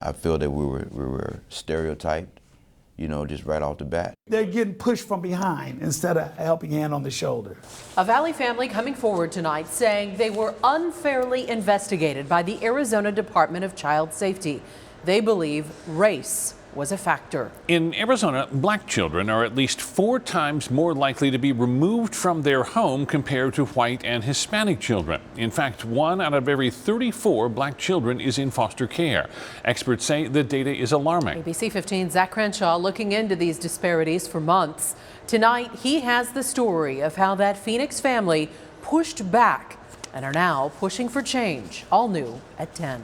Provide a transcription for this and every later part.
I feel that we were stereotyped, just right off the bat. They're getting pushed from behind instead of a helping hand on the shoulder. A Valley family coming forward tonight saying they were unfairly investigated by the Arizona Department of Child Safety. They believe race was a factor. In Arizona, black children are at least 4 times more likely to be removed from their home compared to white and Hispanic children. In fact, 1 out of every 34 black children is in foster care. Experts say the data is alarming. ABC 15's Zach Crenshaw looking into these disparities for months. Tonight, he has the story of how that Phoenix family pushed back and are now pushing for change. All new at 10.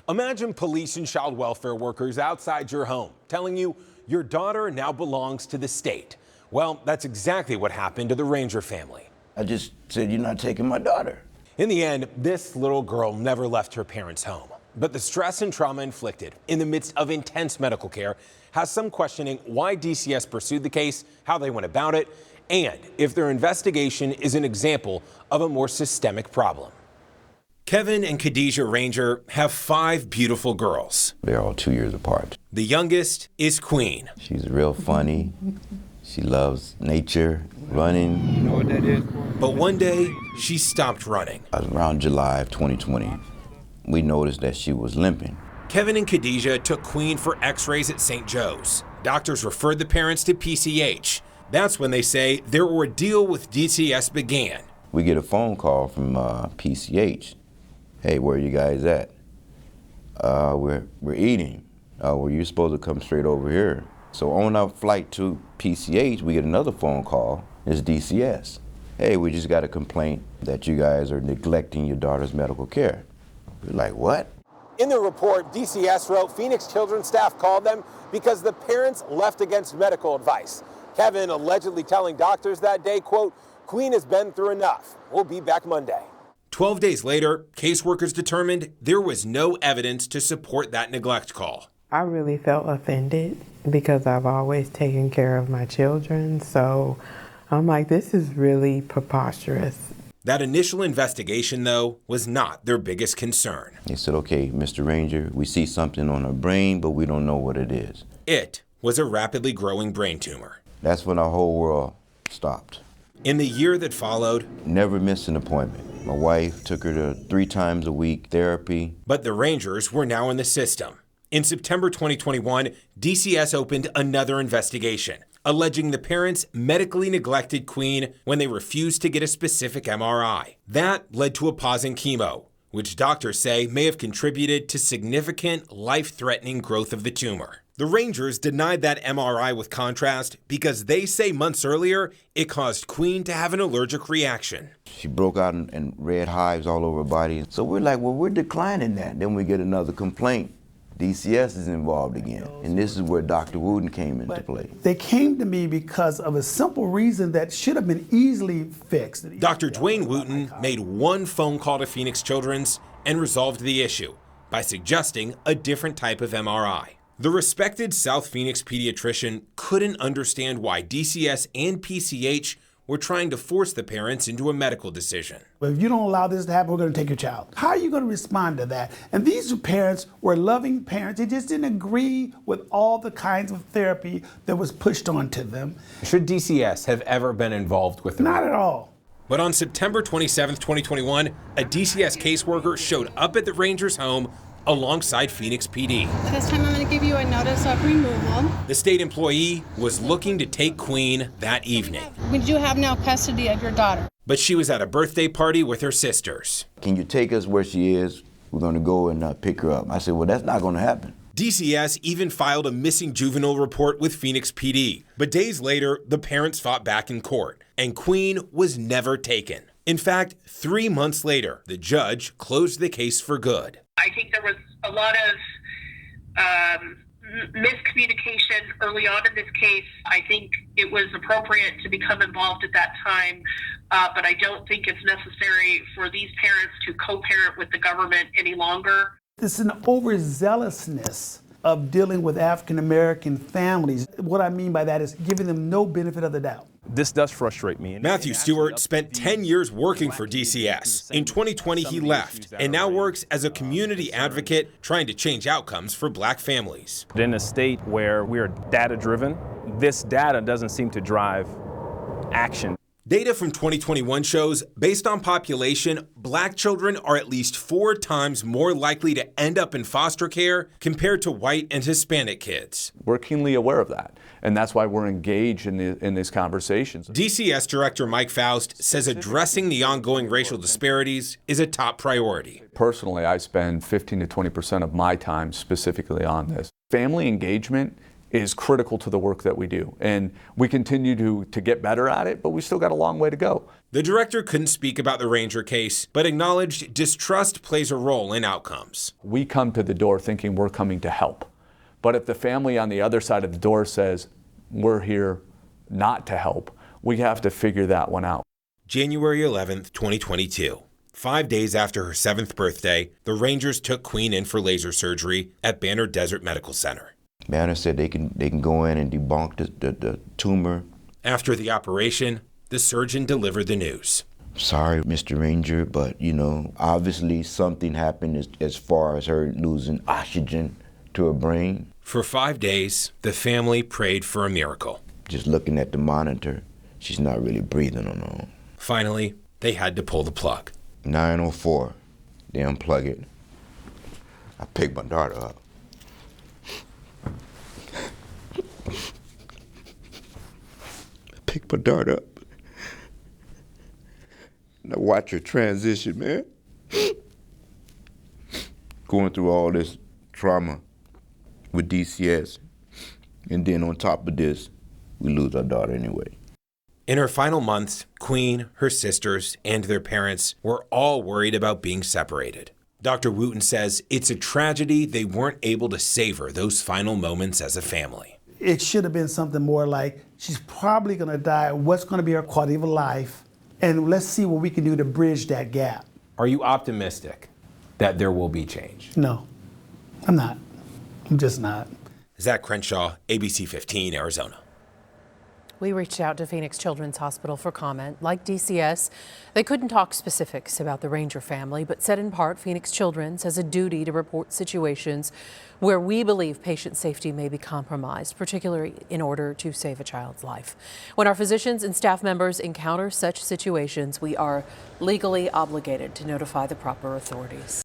Imagine police and child welfare workers outside your home telling you your daughter now belongs to the state. Well, that's exactly what happened to the Ranger family. I just said, "You're not taking my daughter." In the end, this little girl never left her parents' home. But the stress and trauma inflicted in the midst of intense medical care has some questioning why DCS pursued the case, how they went about it, and if their investigation is an example of a more systemic problem. Kevin and Khadijah Ranger have 5 beautiful girls. They're all 2 years apart. The youngest is Queen. She's real funny. She loves nature, running. You know what that is? But one day, she stopped running. Around July of 2020, we noticed that she was limping. Kevin and Khadijah took Queen for x-rays at St. Joe's. Doctors referred the parents to PCH. That's when they say their ordeal with DCS began. We get a phone call from PCH. "Hey, where are you guys at?" We're eating. Well, you're supposed to come straight over here. So on our flight to PCH, we get another phone call. It's DCS. "Hey, we just got a complaint that you guys are neglecting your daughter's medical care." We're like, "What?" In the report, DCS wrote Phoenix Children's staff called them because the parents left against medical advice. Kevin allegedly telling doctors that day, quote, "Queen has been through enough. We'll be back Monday." 12 days later, caseworkers determined there was no evidence to support that neglect call. I really felt offended because I've always taken care of my children. So I'm like, this is really preposterous. That initial investigation, though, was not their biggest concern. They said, "Okay, Mr. Ranger, we see something on her brain, but we don't know what it is." It was a rapidly growing brain tumor. That's when our whole world stopped. In the year that followed, never missed an appointment. My wife took her to 3 times a week therapy. But the Rangers were now in the system. In September 2021, DCS opened another investigation, alleging the parents medically neglected Queen when they refused to get a specific MRI. That led to a pause in chemo, which doctors say may have contributed to significant life-threatening growth of the tumor. The Rangers denied that MRI with contrast because they say months earlier it caused Queen to have an allergic reaction. She broke out in red hives all over her body. So we're like, well, we're declining that. Then we get another complaint. DCS is involved again. And this is where Dr. Wooten came into play. They came to me because of a simple reason that should have been easily fixed. Dr. Dwayne Wooten made one phone call to Phoenix Children's and resolved the issue by suggesting a different type of MRI. The respected South Phoenix pediatrician couldn't understand why DCS and PCH were trying to force the parents into a medical decision. If you don't allow this to happen, we're going to take your child. How are you going to respond to that? And these parents were loving parents. They just didn't agree with all the kinds of therapy that was pushed onto them. Should DCS have ever been involved with them? Not at all. But on September 27, 2021, a DCS caseworker showed up at the Rangers' home alongside Phoenix PD. This time I'm going to give you a notice of removal. The state employee was looking to take Queen that evening. We do have now custody of your daughter. But she was at a birthday party with her sisters. "Can you take us where she is? We're going to go and pick her up." I said, "Well, that's not going to happen." DCS even filed a missing juvenile report with Phoenix PD. But days later, the parents fought back in court, and Queen was never taken. In fact, 3 months later, the judge closed the case for good. I think there was a lot of miscommunication early on in this case. I think it was appropriate to become involved at that time, but I don't think it's necessary for these parents to co-parent with the government any longer. It's an overzealousness of dealing with African American families. What I mean by that is giving them no benefit of the doubt. This does frustrate me. Matthew Stewart spent 10 years working for DCS. In 2020, he left and now works as a community advocate trying to change outcomes for black families. In a state where we are data-driven, this data doesn't seem to drive action. Data from 2021 shows, based on population, black children are at least 4 times more likely to end up in foster care compared to white and Hispanic kids. We're keenly aware of that, and that's why we're engaged in these conversations. DCS Director Mike Faust says addressing the ongoing racial disparities is a top priority. Personally, I spend 15 to 20% of my time specifically on this. Family engagement is critical to the work that we do, and we continue to get better at it, but we still got a long way to go. The director couldn't speak about the Ranger case, but acknowledged distrust plays a role in outcomes. We come to the door thinking we're coming to help, but if the family on the other side of the door says we're here not to help, we have to figure that one out. January 11th, 2022. 5 days after her 7th birthday, the Rangers took Queen in for laser surgery at Banner Desert Medical Center. Banner said they can go in and debunk the tumor. After the operation, the surgeon delivered the news. Sorry, Mr. Ranger, but obviously something happened as far as her losing oxygen to her brain. For 5 days, the family prayed for a miracle. Just looking at the monitor, she's not really breathing on her own. Finally, they had to pull the plug. 9:04, they unplug it. I picked my daughter up. Pick my daughter up. Now watch her transition, man. Going through all this trauma with DCS, and then on top of this, we lose our daughter anyway. In her final months, Queen, her sisters, and their parents were all worried about being separated. Dr. Wooten says it's a tragedy they weren't able to savor those final moments as a family. It should have been something more like, she's probably going to die. What's going to be her quality of life? And let's see what we can do to bridge that gap. Are you optimistic that there will be change? No, I'm not. I'm just not. Zach Crenshaw, ABC 15, Arizona. We reached out to Phoenix Children's Hospital for comment. Like DCS, they couldn't talk specifics about the Ranger family, but said in part Phoenix Children's has a duty to report situations where we believe patient safety may be compromised, particularly in order to save a child's life. When our physicians and staff members encounter such situations, we are legally obligated to notify the proper authorities.